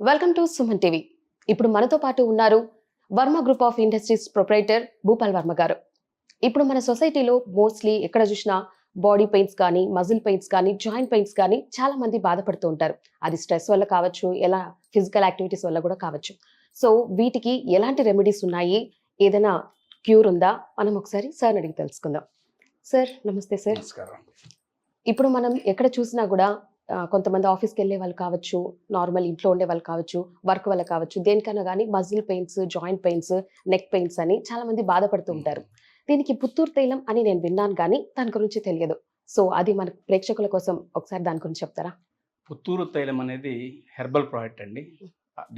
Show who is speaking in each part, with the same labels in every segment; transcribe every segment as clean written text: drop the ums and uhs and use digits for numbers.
Speaker 1: Welcome to Suman TV. ఇప్పుడు మనతో పాటు ఉన్నారు Varma group of industries proprietor Bhupal Varma గారు. ఇప్పుడు మన సొసైటీలో మోస్ట్లీ ఎక్కడ చూసినా బాడీ పెయిన్స్ కానీ, మజిల్ పెయిన్స్ కానీ, జాయింట్ పెయిన్స్ కానీ చాలా మంది బాధపడుతూ ఉంటారు. అది స్ట్రెస్ వల్ల కావచ్చు, ఎలా ఫిజికల్ యాక్టివిటీస్ వల్ల కూడా కావచ్చు. సో వీటికి ఎలాంటి రెమెడీస్ ఉన్నాయి, ఏదైనా క్యూర్ ఉందా, మనం ఒకసారి సార్ అడిగి తెలుసుకుందాం. సార్ నమస్తే సార్.
Speaker 2: నమస్కారం.
Speaker 1: ఇప్పుడు మనం ఎక్కడ చూసినా కూడా కొంతమంది ఆఫీస్కి వెళ్ళే వాళ్ళు కావచ్చు, నార్మల్ ఇంట్లో ఉండే వాళ్ళు కావచ్చు, వర్క్ వల్ల కావచ్చు, దేనికైనా కానీ muscle pains, joint pains, neck pains అని చాలా మంది బాధపడుతూ ఉంటారు. దీనికి పుత్తూరు తైలం అని నేను విన్నాను, కానీ దాని గురించి తెలియదు. సో అది మన ప్రేక్షకుల కోసం ఒకసారి దాని గురించి చెప్తారా?
Speaker 2: పుత్తూరు తైలం అనేది హెర్బల్ ప్రోడక్ట్ అండి.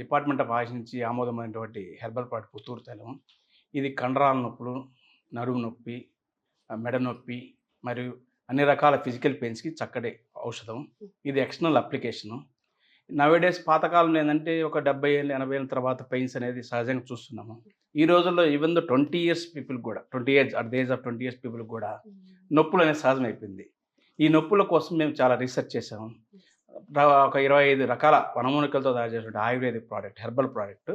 Speaker 2: డిపార్ట్మెంట్ ఆఫ్ ఆయుష్ నుంచి ఆమోదమైనటువంటి హెర్బల్ ప్రోడక్ట్ పుత్తూరు తైలం. ఇది కండరాల నొప్పులు, నడుము నొప్పి, మెడ నొప్పి మరియు అన్ని రకాల ఫిజికల్ పెయిన్స్కి చక్కటి ఔషధం. ఇది ఎక్స్టర్నల్ అప్లికేషను. నవేడేస్ పాతకాలంలో ఏంటంటే ఒక 70 ఏళ్ళు 80 ఏళ్ళ తర్వాత పెయిన్స్ అనేది సహజంగా చూస్తున్నాము. ఈ రోజుల్లో ఈవెన్ దో 20 ఇయర్స్ పీపుల్ కూడా 20 years at the age of 20 years people కూడా నొప్పులు అనేది సహజమైపోయింది. ఈ నొప్పుల కోసం మేము చాలా రీసెర్చ్ చేసాము. ఒక 25 రకాల వనమూలికలతో తయారు చేసినటువంటి ఆయుర్వేదిక్ ప్రోడక్ట్, హెర్బల్ ప్రోడక్ట్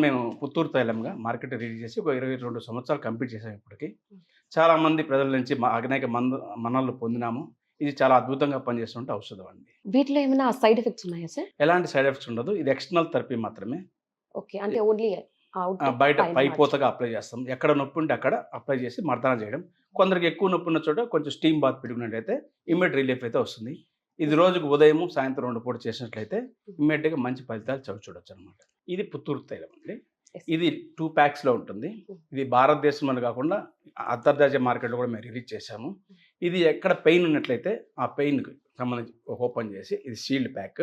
Speaker 2: మేము పుత్తూరు తైలంగా మార్కెట్ రిలీజ్ చేసి ఒక 22 సంవత్సరాలు కంప్లీట్ చేసాము. ఇప్పటికి చాలామంది ప్రజల నుంచి అనేక మన్నలు పొందినాము. ఇది చాలా అద్భుతంగా పనిచేస్తుంటే ఔషధం అండి.
Speaker 1: వీటిలో ఏమైనా సైడ్ ఎఫెక్ట్స్ ఉన్నాయా సార్?
Speaker 2: ఎలాంటి సైడ్ ఎఫెక్ట్స్ ఉండదు. ఇది ఎక్స్టర్నల్ థెరపీ మాత్రమే.
Speaker 1: ఓకే, అంటే ఓన్లీ
Speaker 2: బయట పైపోతగా అప్లై చేస్తాం. ఎక్కడ నొప్పి ఉంటే అక్కడ అప్లై చేసి మర్దన చేయడం. కొందరికి ఎక్కువ నొప్పి ఉన్న చోట కొంచెం స్టీమ్ బాత్ పెట్టుకున్నట్టయితే ఇమ్మీడియట్ రిలీఫ్ అయితే వస్తుంది. ఇది రోజుకు ఉదయం సాయంత్రం 2 పూట చేసినట్లయితే ఇమ్మీడియట్గా మంచి ఫలితాలు చూడొచ్చు అనమాట. ఇది పుత్తూరు తైలం అండి. ఇది 2 ప్యాక్స్లో ఉంటుంది. ఇది భారతదేశంలో కాకుండా అంతర్జాతీయ మార్కెట్లో కూడా మేము రిలీజ్ చేశాము. ఇది ఎక్కడ పెయిన్ ఉన్నట్లయితే ఆ పెయిన్కి సంబంధించి ఓపెన్ చేసి ఇది షీల్డ్ ప్యాక్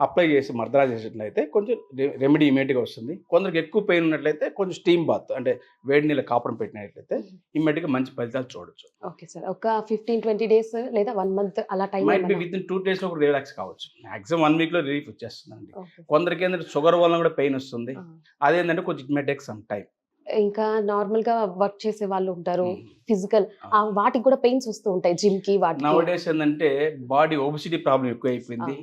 Speaker 2: అప్లై చేసి మర్దనా చేసినట్లయితే కొంచెం రెమెడీ ఇమీడియట్గా వస్తుంది. కొందరికి ఎక్కువ పెయిన్ ఉన్నట్లయితే కొంచెం స్టీమ్ బాత్ అంటే వేడి నీళ్ళ కాపురం పెట్టినట్లయితే ఇమ్మీడియట్గా మంచి ఫలితాలు చూడొచ్చు.
Speaker 1: ఓకే సార్, ఒక 15-20 డేస్ లేదా 1 మంత్ అలా time
Speaker 2: might be with in 2 days లో కూడా రిలాక్స్ కావచ్చు. మాక్సిమం 1 week లో రిలీఫ్ వచ్చేస్తుందండి. కొందరికి ఏంటంటే షుగర్ వల్ల కూడా పెయిన్ వస్తుంది. అదేంటంటే కొంచెం it may take some time.
Speaker 1: ఇంకా నార్మల్ గా వర్క్ చేసే వాళ్ళు ఉంటారు, ఫిజికల్ వాటికి కూడా పెయిన్స్ వస్తూ ఉంటాయి జిమ్ కి. వాటి
Speaker 2: నౌడేస్ ఏంటంటే బాడీ ఒబిసిటీ ప్రాబ్లం ఎక్కువ అయిపోయింది.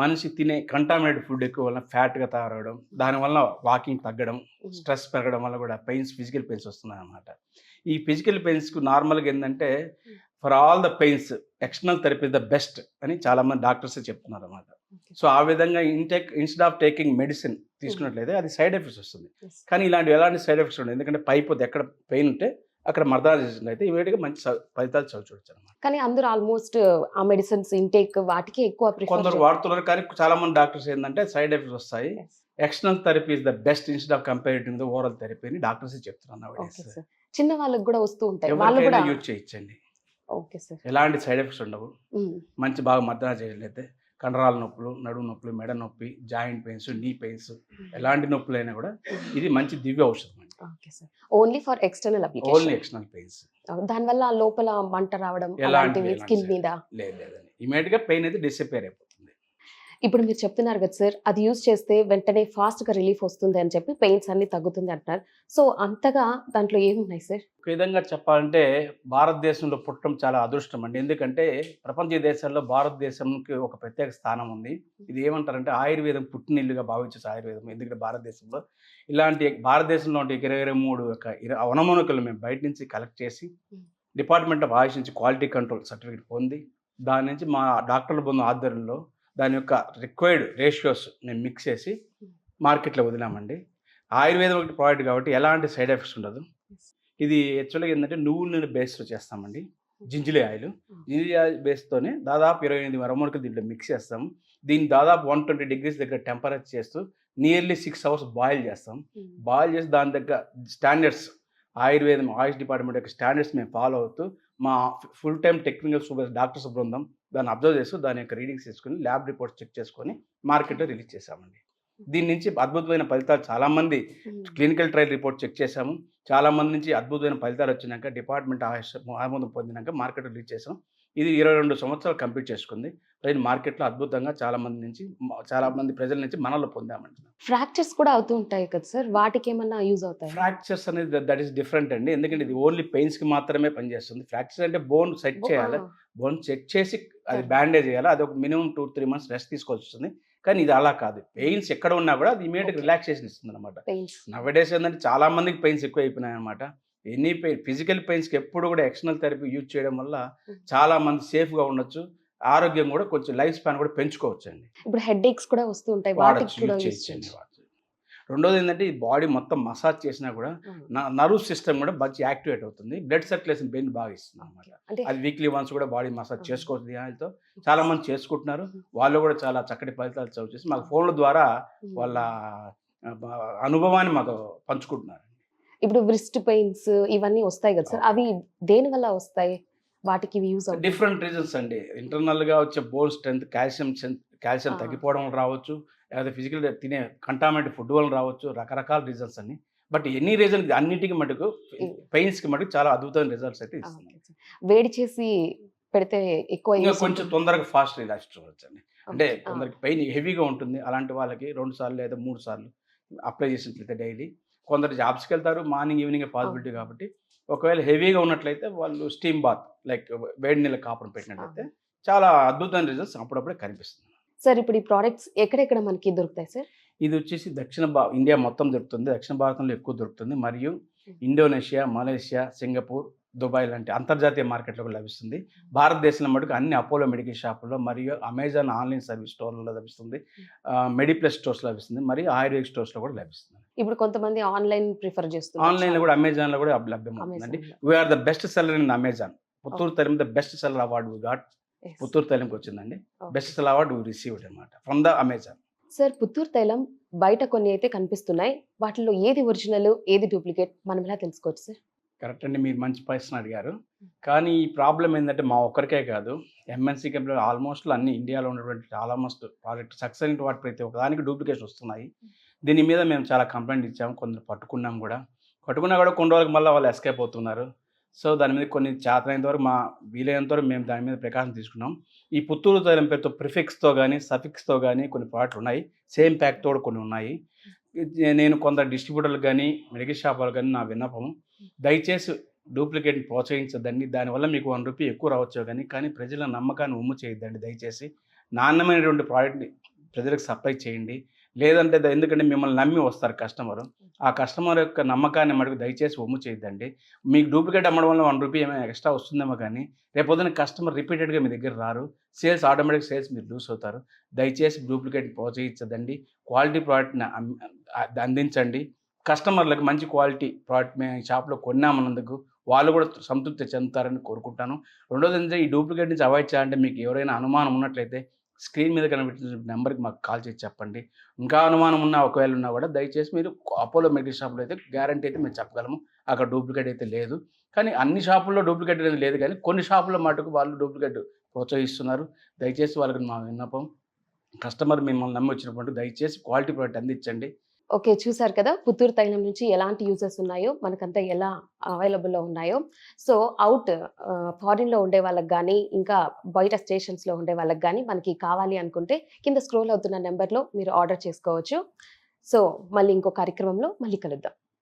Speaker 2: మనిషి తినే కంటామినేటెడ్ ఫుడ్ ఎక్కువ వల్ల ఫ్యాట్గా తయారవడం, దానివల్ల వాకింగ్ తగ్గడం, స్ట్రెస్ పెరగడం వల్ల కూడా పెయిన్స్, ఫిజికల్ పెయిన్స్ వస్తున్నాయి అన్నమాట. ఈ ఫిజికల్ పెయిన్స్కు నార్మల్గా ఏంటంటే for all the pains external therapy the best అని చాలామంది డాక్టర్స్ చెప్తున్నారు అన్నమాట. సో ఆ విధంగా ఇన్స్టెడ్ ఆఫ్ టేకింగ్ మెడిసిన్ తీసుకున్నట్లయితే అది సైడ్ ఎఫెక్ట్స్ వస్తుంది. కానీ ఎలాంటి సైడ్ ఎఫెక్ట్స్ ఉండదు. ఎందుకంటే పైపోతే ఎక్కడ పెయిన్ ఉంటే అక్కడ మర్దనా చేసినట్లయితే ఇమీడియట్గా మంచి ఫలితాలు చూడొచ్చు అనమాట.
Speaker 1: కానీ అందరూ ఆల్మోస్ట్ ఆ మెడిసిన్స్ ఇంటేక్ వాటికి ఎక్కువ
Speaker 2: కొందరు వాడుతున్నారు. కానీ చాలా మంది డాక్టర్స్ ఏంటంటే సైడ్ ఎఫెక్ట్స్ వస్తాయి. External therapy is the best instead of comparing the oral therapy అని డాక్టర్స్ చెప్తున్నారు.
Speaker 1: చిన్న వాళ్ళకి కూడా వస్తూ ఉంటాయి,
Speaker 2: వాళ్ళు కూడా యూజ్ చేయొచ్చండి.
Speaker 1: ఓకే సార్,
Speaker 2: ఎలాంటి సైడ్ ఎఫెక్ట్స్ ఉండవు. మంచి బాగా మర్దనా చేయట్లయితే కండరాల నొప్పులు, నడుము నొప్పులు, మెడ నొప్పి, జాయింట్ పెయిన్స్, నీ పెయిన్స్, ఎలాంటి నొప్పులైనా కూడా ఇది మంచి దివ్య ఔషధం అండి.
Speaker 1: Okay sir, only for external application,
Speaker 2: only external pains.
Speaker 1: దానివల్ల లోపల మంట రావడం అలాంటివి స్కిన్ మీద
Speaker 2: లేదండి. ఇమీడియట్గా పెయిన్ అయితే డిసపియర్ అయిపోతుంది.
Speaker 1: ఇప్పుడు మీరు చెప్తున్నారు కదా సార్, అది యూజ్ చేస్తే వెంటనే ఫాస్ట్గా రిలీఫ్ వస్తుంది అని చెప్పి పెయిన్స్ అన్ని తగ్గుతుంది అంటున్నారు. సో అంతగా దాంట్లో ఏమున్నాయి సార్?
Speaker 2: ఒక విధంగా చెప్పాలంటే భారతదేశంలో పుట్టడం చాలా అదృష్టం అండి. ఎందుకంటే ప్రపంచ దేశాల్లో భారతదేశంకి ఒక ప్రత్యేక స్థానం ఉంది. ఇది ఏమంటారంటే ఆయుర్వేదం పుట్టినిల్లుగా భావించే ఆయుర్వేదం. ఎందుకంటే భారతదేశంలో భారతదేశంలో 23 వనమూలికలు మేము బయట నుంచి కలెక్ట్ చేసి డిపార్ట్మెంట్ ఆఫ్ ఆయుష్ నుంచి క్వాలిటీ కంట్రోల్ సర్టిఫికేట్ పొంది దాని నుంచి మా డాక్టర్ల బృందం ఆధ్వర్యంలో దాని యొక్క రిక్వైర్డ్ రేషియోస్ మేము మిక్స్ చేసి మార్కెట్లో వదిలామండి. ఆయుర్వేదం ఒకటి ప్రోడక్ట్ కాబట్టి ఎలాంటి సైడ్ ఎఫెక్ట్స్ ఉండదు. ఇది యాక్చువల్గా ఏంటంటే నువ్వుల నూనె బేస్లో చేస్తామండి. జింజిలి ఆయిల్ బేస్తోనే దాదాపు 28 వనమూలికలు దీంట్లో మిక్స్ చేస్తాం. దీన్ని దాదాపు 120 degrees దగ్గర టెంపరేచర్ చేస్తూ నియర్లీ 6 hours బాయిల్ చేస్తాం. బాయిల్ చేసి దాని దగ్గర స్టాండర్డ్స్ ఆయుర్వేదం ఆయుష్ డిపార్ట్మెంట్ యొక్క స్టాండర్డ్స్ మేము ఫాలో అవుతూ మా full time technical super doctors బృందం దాన్ని అబ్జర్వ్ చేస్తూ దాని యొక్క రీడింగ్స్ తీసుకుని ల్యాబ్ రిపోర్ట్స్ చెక్ చేసుకొని మార్కెట్లో రిలీజ్ చేశామండి. దీని నుంచి అద్భుతమైన ఫలితాలు చాలామంది క్లినికల్ ట్రయల్ రిపోర్ట్ చెక్ చేశాము. చాలామంది నుంచి అద్భుతమైన ఫలితాలు వచ్చినాక డిపార్ట్మెంట్ ఆమోదం పొందినాక మార్కెట్ రిలీజ్ చేసాం. ఇది 22 సంవత్సరాలు కంప్లీట్ చేసుకుంది. ప్రజలు మార్కెట్లో అద్భుతంగా చాలామంది ప్రజల నుంచి మనలో పొందామంటున్నాం.
Speaker 1: ఫ్రాక్చర్స్ కూడా అవుతూ ఉంటాయి కదా సార్, వాటికి ఏమన్నా యూజ్ అవుతాయి?
Speaker 2: ఫ్రాక్చర్స్ అనేది దట్ ఈస్ డిఫరెంట్ అండి. ఎందుకంటే ఇది ఓన్లీ పెయిన్స్కి మాత్రమే పనిచేస్తుంది. ఫ్రాక్చర్ అంటే బోన్ సెట్ చేయాలి. బోన్ సెట్ చేసి అది బ్యాండేజ్ చేయాలి. అది ఒక మినిమం 2-3 months రెస్ట్ తీసుకోవాల్సి వస్తుంది. కానీ ఇది అలా కాదు. పెయిన్స్ ఎక్కడ ఉన్నా కూడా అది ఇమీడియట్ రిలాక్సేషన్ ఇస్తుంది అనమాట.
Speaker 1: పెయిన్స్.
Speaker 2: నవడేస్ ఏంటంటే చాలా మందికి పెయిన్స్ ఎక్కువ అయిపోయినాయి అనమాట. ఎనీ పెయిన్ ఫిజికల్ పెయిన్స్కి ఎప్పుడు కూడా ఎక్స్టర్నల్ థెరపీ యూజ్ చేయడం వల్ల చాలా మంది సేఫ్గా ఉండొచ్చు. ఆరోగ్యం కూడా కొంచెం లైఫ్ స్పాన్ కూడా పెంచుకోవచ్చండి.
Speaker 1: ఇప్పుడు హెడ్ ఏక్స్ కూడా వస్తూ ఉంటాయి, వాటికి
Speaker 2: వాడచ్చు,
Speaker 1: కూడా
Speaker 2: యూజ్
Speaker 1: యూస్
Speaker 2: చేయొచ్చండి.
Speaker 1: చేయొచ్చు.
Speaker 2: రెండోది ఏంటంటే ఈ బాడీ మొత్తం మసాజ్ చేసినా కూడా నర్వ్ సిస్టమ్ కూడా మంచి యాక్టివేట్ అవుతుంది. బ్లడ్ సర్క్యులేషన్ పెయిన్ బాగా ఇస్తుంది అనమాట.
Speaker 1: అంటే
Speaker 2: అది వీక్లీ వన్స్ కూడా బాడీ మసాజ్ చేసుకోవచ్చు ధ్యానంతో. చాలా మంది చేసుకుంటున్నారు. వాళ్ళు కూడా చాలా చక్కటి ఫలితాలు చవి చేసి మాకు ఫోన్ల ద్వారా వాళ్ళ అనుభవాన్ని మాకు పంచుకుంటున్నారు.
Speaker 1: ఇప్పుడు వ్రిస్ట్ పెయిన్స్ ఇవన్నీ వస్తాయి కదా సార్, అవి దేని వల్ల వస్తాయి, వాటికి యూజ్ అవుతుంది?
Speaker 2: డిఫరెంట్ రీజన్స్ అండి. ఇంటర్నల్ గా వచ్చే బోన్ స్ట్రెంత్, కాల్షియం తగ్గిపోవడం వల్ల రావచ్చు, లేదా ఫిజికల్ తినే కంటామినేటెడ్ ఫుడ్ వల్ల రావచ్చు, రకరకాల రీజన్స్ అన్ని. బట్ ఎనీ రీజన్ అన్నిటికీ మటుకు పెయిన్స్ కి మటుకు చాలా అద్భుతమైన రిజల్ట్స్ అయితే ఇస్తుంది.
Speaker 1: వేడి చేసి పెడితే ఎక్కువ
Speaker 2: ఇంకా
Speaker 1: use
Speaker 2: కొంచెం
Speaker 1: ఉంటుంది.
Speaker 2: తొందరగా ఫాస్ట్ రిలాక్స్ చూడవచ్చు అండి. అంటే
Speaker 1: Okay.
Speaker 2: కొందరికి పెయిన్ హెవీగా ఉంటుంది, అలాంటి వాళ్ళకి 2 సార్లు లేదా 3 సార్లు అప్లై చేసినట్లయితే డైలీ. కొందరు జాబ్స్కి వెళ్తారు, మార్నింగ్ ఈవినింగ్ పాసిబిలిటీ కాబట్టి ఒకవేళ హెవీగా ఉన్నట్లయితే వాళ్ళు స్టీమ్ బాత్ లైక్ వేడి నీళ్ళ కాపురం పెట్టినట్లయితే చాలా అద్భుతమైన రిజల్ట్స్ అప్పుడప్పుడే కనిపిస్తుంది.
Speaker 1: సార్ ఇప్పుడు ఈ ప్రోడక్ట్స్ ఎక్కడెక్కడ మనకి దొరుకుతాయి సార్?
Speaker 2: ఇది వచ్చేసి ఇండియా మొత్తం దొరుకుతుంది, దక్షిణ భారతంలో ఎక్కువ దొరుకుతుంది, మరియు ఇండోనేషియా, మలేషియా, సింగపూర్, దుబాయ్ లాంటి అంతర్జాతీయ మార్కెట్లో కూడా లభిస్తుంది. భారతదేశంలో మటుకు అన్ని అపోలో మెడికల్ షాపుల్లో మరియు అమెజాన్ ఆన్లైన్ సర్వీస్ స్టోర్లలో లభిస్తుంది, మెడిప్లస్ స్టోర్స్ లభిస్తుంది, మరియు ఆయుర్వేదిక్ స్టోర్స్లో కూడా లభిస్తుంది.
Speaker 1: ఇప్పుడు కొంతమంది ఆన్లైన్ ప్రిఫర్ చేస్తున్నారు.
Speaker 2: ఆన్లైన్లో కూడా అమెజాన్లో కూడా లభ్యమవుతుందండి. We are the best seller in Amazon. Puttur Thailam the best seller award we got. Puttur తైలంకి వచ్చిందండి best seller award we received అనమాట from the Amazon.
Speaker 1: Sir Puttur Thailam బయట కొన్ని అయితే కనిపిస్తున్నాయి, వాటిలో ఏది ఒరిజినల్ ఏది డూప్లికేట్ మనం ఎలా తెలుసుకోవచ్చు సార్?
Speaker 2: కరెక్ట్ అండి, మీరు మంచి ప్రశ్న అడిగారు. కానీ ఈ ప్రాబ్లం ఏంటంటే మా ఒక్కరికే కాదు, ఎంఎన్సీ కంపెనీలు ఆల్మోస్ట్ అన్ని ఇండియాలో ఉన్నటువంటి ఆల్మోస్ట్ ప్రాజెక్ట్ సక్సెస్ అయిన వాటి ప్రతి ఒక్కదానికి డూప్లికేషన్ వస్తున్నాయి. దీని మీద మేము చాలా కంప్లైంట్ ఇచ్చాము, కొందరు పట్టుకున్నా కూడా కొన్ని రోజులకు మళ్ళీ వాళ్ళు ఎస్కేప్ అవుతున్నారు. సో దాని మీద కొన్ని చేతనైనంత వరకు వీలైనంత వరకు మేము దాని మీద ప్రికాషన్ తీసుకున్నాం. ఈ పుత్తూరు తైలం పేరుతో ప్రిఫిక్స్తో కానీ సఫిక్స్తో కానీ కొన్ని ప్రోడక్ట్లు ఉన్నాయి, సేమ్ ప్యాక్తో కూడా కొన్ని ఉన్నాయి. నేను కొందరు డిస్ట్రిబ్యూటర్లకు కానీ మెడికల్ షాప్ వాళ్ళకి కానీ నా విన్నపం, దయచేసి డూప్లికేట్ని ప్రోత్సహించద్దండి. దానివల్ల మీకు ₹1 ఎక్కువ రావచ్చు కానీ ప్రజల నమ్మకాన్ని ఉమ్ము చేయొద్దండి. దయచేసి నాణ్యమైనటువంటి ప్రోడక్ట్ని ప్రజలకు సప్లై చేయండి. లేదంటే ఎందుకంటే మిమ్మల్ని నమ్మి వస్తారు కస్టమరు, ఆ కస్టమర్ యొక్క నమ్మకాన్ని మటుకు దయచేసి ఉమ్ము చేయొద్దండి. మీకు డూప్లికేట్ అమ్మడం వల్ల ₹1 ఏమైనా ఎక్స్ట్రా వస్తుందేమో కానీ రేపొద్దున కస్టమర్ రిపీటెడ్గా మీ దగ్గర రారు, ఆటోమేటిక్ సేల్స్ మీరు లూస్ అవుతారు. దయచేసి డూప్లికేట్ ప్రోత్సహించదండి. క్వాలిటీ ప్రోడక్ట్ని అందించండి. కస్టమర్లకు మంచి క్వాలిటీ ప్రోడక్ట్ మేము ఈ షాప్లో కొన్నామన్నందుకు వాళ్ళు కూడా సంతృప్తి చెందుతారని కోరుకుంటాను. రెండోది ఏంటంటే ఈ డూప్లికేట్ నుంచి అవాయిడ్ చేయాలంటే మీకు ఎవరైనా అనుమానం ఉన్నట్లయితే స్క్రీన్ మీద కనిపించిన నెంబర్కి మాకు కాల్ చేసి చెప్పండి. ఇంకా అనుమానం ఉన్నా ఒకవేళ ఉన్నా కూడా దయచేసి మీరు అపోలో మెడికల్ షాప్లో అయితే గ్యారంటీ అయితే మేము చెప్పగలము, అక్కడ డూప్లికేట్ అయితే లేదు. కానీ అన్ని షాపుల్లో డూప్లికేట్ అనేది లేదు, కానీ కొన్ని షాపుల్లో మటుకు వాళ్ళు డూప్లికేట్ ప్రోత్సహిస్తున్నారు. దయచేసి వాళ్ళకి మా విన్నపం, కస్టమర్ మిమ్మల్ని నమ్మి వచ్చినప్పుడు దయచేసి క్వాలిటీ ప్రోడక్ట్ అందించండి.
Speaker 1: ఓకే, చూసారు కదా పుత్తూరు తైలం నుంచి ఎలాంటి యూజెస్ ఉన్నాయో, మనకంతా ఎలా అవైలబుల్లో ఉన్నాయో. సో ఫారిన్లో ఉండే వాళ్ళకి కానీ ఇంకా బయట స్టేషన్స్లో ఉండే వాళ్ళకి కానీ మనకి కావాలి అనుకుంటే కింద స్క్రోల్ అవుతున్న నెంబర్లో మీరు ఆర్డర్ చేసుకోవచ్చు. సో మళ్ళీ ఇంకో కార్యక్రమంలో మళ్ళీ కలుద్దాం.